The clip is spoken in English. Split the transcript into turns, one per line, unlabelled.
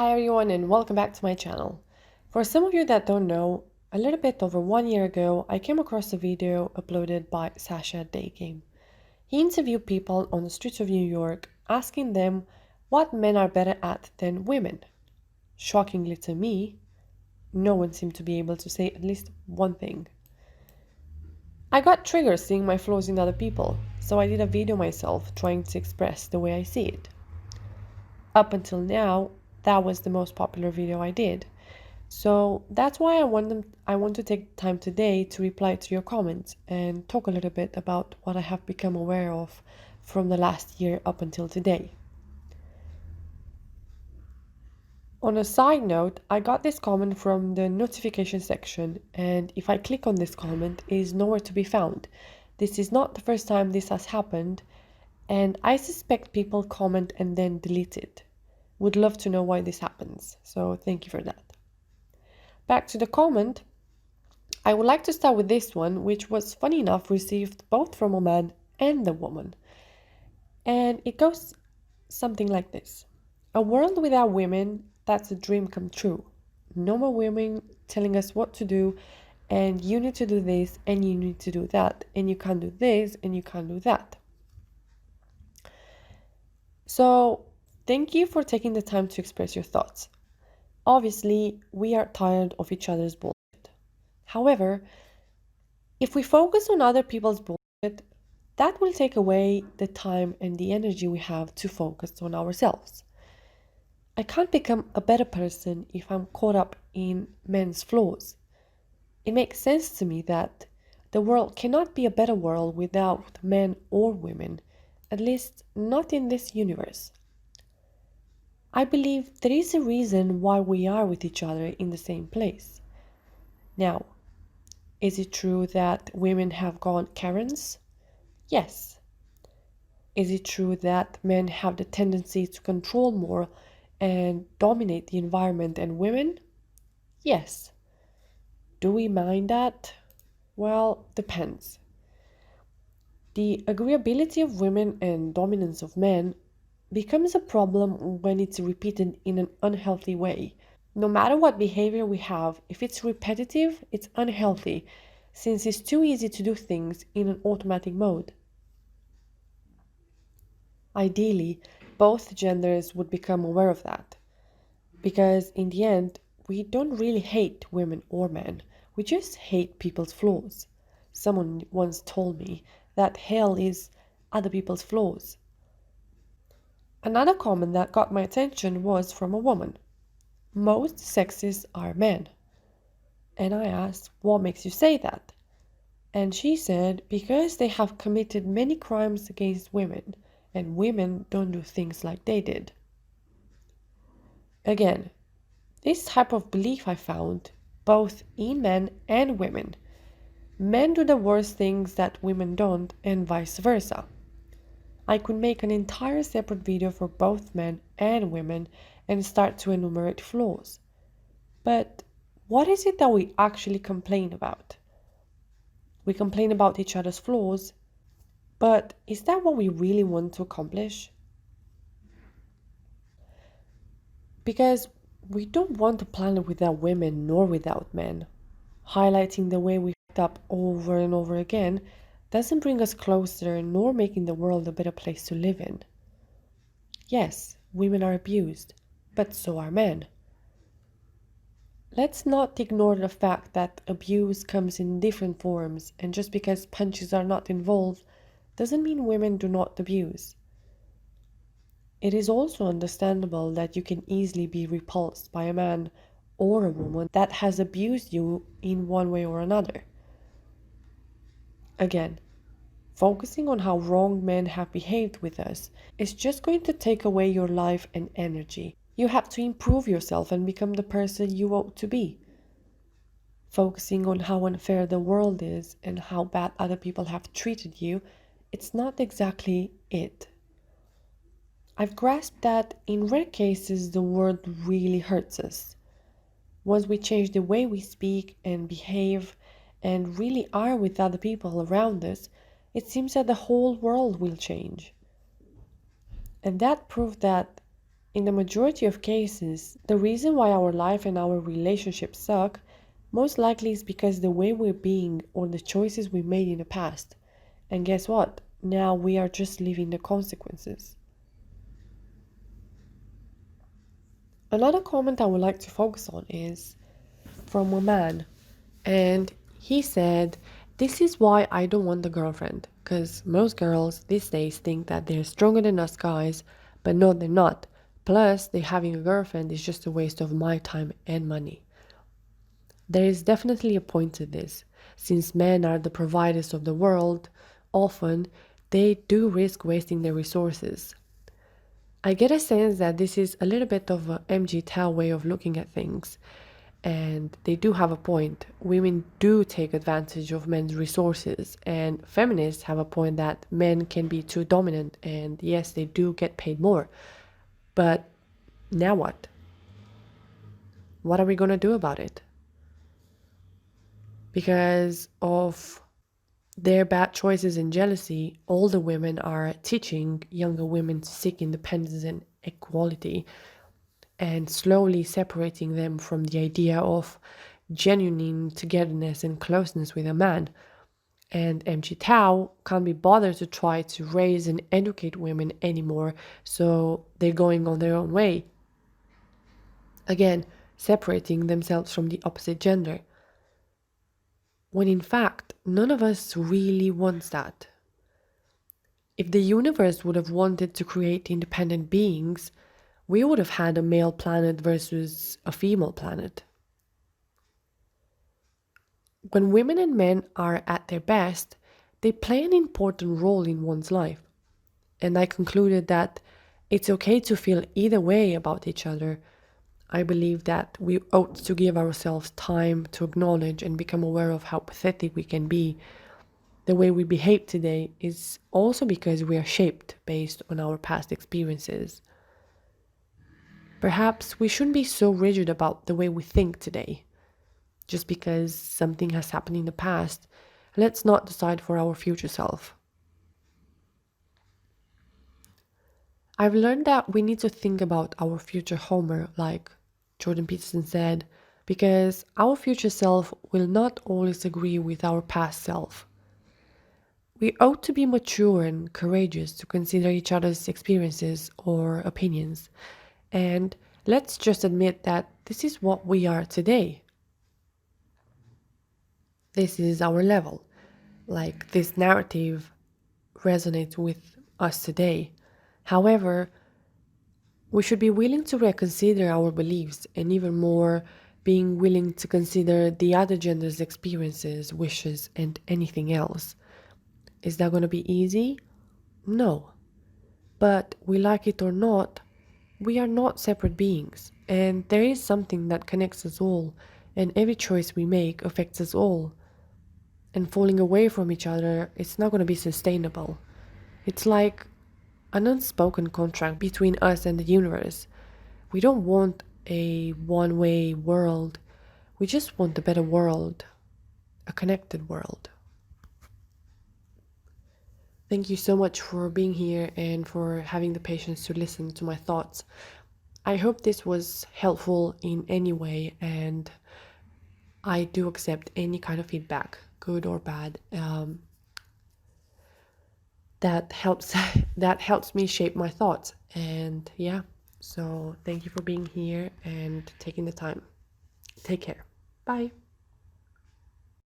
Hi everyone and welcome back to my channel. For some of you that don't know, a little bit over 1 year ago, I came across a video uploaded by Sasha. He interviewed people on the streets of New York, asking them what men are better at than women. Shockingly to me, no one seemed to be able to say at least one thing. I got triggered seeing my flaws in other people, so I did a video myself trying to express the way I see it. Up until now, that was the most popular video I did. So that's why I want to take time today to reply to your comments and talk a little bit about what I have become aware of from the last year up until today. On a side note, I got this comment from the notification section, and if I click on this comment, it is nowhere to be found. This is not the first time this has happened, and I suspect people comment and then delete it. Would love to know why this happens, so thank you for that. Back to the comment, I would like to start with this one, which was funny enough received both from a man and a woman. And it goes something like this. A world without women, that's a dream come true. No more women telling us what to do, and you need to do this, and you need to do that, and you can't do this, and you can't do that. So, thank you for taking the time to express your thoughts. Obviously, we are tired of each other's bullshit. However, if we focus on other people's bullshit, that will take away the time and the energy we have to focus on ourselves. I can't become a better person if I'm caught up in men's flaws. It makes sense to me that the world cannot be a better world without men or women, at least not in this universe. I believe there is a reason why we are with each other in the same place. Now, is it true that women have gone Karens? Yes. Is it true that men have the tendency to control more and dominate the environment than women? Yes. Do we mind that? Well, depends. The agreeability of women and dominance of men becomes a problem when it's repeated in an unhealthy way. No matter what behavior we have, if it's repetitive, it's unhealthy, since it's too easy to do things in an automatic mode. Ideally, both genders would become aware of that, because in the end, we don't really hate women or men, we just hate people's flaws. Someone once told me that hell is other people's flaws. Another comment that got my attention was from a woman. Most sexists are men. And I asked, what makes you say that? And she said, because they have committed many crimes against women, and women don't do things like they did. Again, this type of belief I found both in men and women. Men do the worst things that women don't, and vice versa. I could make an entire separate video for both men and women and start to enumerate flaws. But what is it that we actually complain about? We complain about each other's flaws, but is that what we really want to accomplish? Because we don't want a planet without women nor without men. Highlighting the way we fucked up over and over again doesn't bring us closer nor making the world a better place to live in. Yes, women are abused, but so are men. Let's not ignore the fact that abuse comes in different forms, and just because punches are not involved doesn't mean women do not abuse. It is also understandable that you can easily be repulsed by a man or a woman that has abused you in one way or another. Again, focusing on how wrong men have behaved with us is just going to take away your life and energy. You have to improve yourself and become the person you ought to be. Focusing on how unfair the world is and how bad other people have treated you, it's not exactly it. I've grasped that in rare cases the world really hurts us. Once we change the way we speak and behave and really are with other people around us, it seems that the whole world will change. And that proved that In the majority of cases, the reason why our life and our relationships suck most likely is because the way we're being or the choices we made in the past. And guess what? Now we are just living the consequences. Another comment I would like to focus on is from a man. And he said, "This is why I don't want a girlfriend. Because most girls these days think that they're stronger than us guys, but no, they're not. Plus, they having a girlfriend is just a waste of my time and money." There is definitely a point to this. Since men are the providers of the world, often they do risk wasting their resources. I get a sense that this is a little bit of a MGTOW way of looking at things, and they do have a point. Women do take advantage of men's resources, and feminists have a point that men can be too dominant, and yes, they do get paid more. But now what? What are we going to do about it? Because of their bad choices and jealousy, older women are teaching younger women to seek independence and equality, and slowly separating them from the idea of genuine togetherness and closeness with a man. And MGTOW can't be bothered to try to raise and educate women anymore, so they're going on their own way. Again, separating themselves from the opposite gender. When in fact, none of us really wants that. If the universe would have wanted to create independent beings, we would have had a male planet versus a female planet. When women and men are at their best, they play an important role in one's life. And I concluded that it's okay to feel either way about each other. I believe that we ought to give ourselves time to acknowledge and become aware of how pathetic we can be. The way we behave today is also because we are shaped based on our past experiences. Perhaps we shouldn't be so rigid about the way we think today. Just because something has happened in the past, let's not decide for our future self. I've learned that we need to think about our future Homer, like Jordan Peterson said, because our future self will not always agree with our past self. We ought to be mature and courageous to consider each other's experiences or opinions. And let's just admit that this is what we are today. This is our level. Like this narrative resonates with us today. However, we should be willing to reconsider our beliefs and even more being willing to consider the other gender's experiences, wishes, and anything else. Is that going to be easy? No. But we like it or not, we are not separate beings, and there is something that connects us all, and every choice we make affects us all. And falling away from each other, it's not going to be sustainable. It's like an unspoken contract between us and the universe. We don't want a one way world, we just want a better world, a connected world. Thank you so much for being here and for having the patience to listen to my thoughts. I hope this was helpful in any way, and I do accept any kind of feedback, good or bad. That helps that helps me shape my thoughts. And yeah, so thank you for being here and taking the time. Take care. Bye.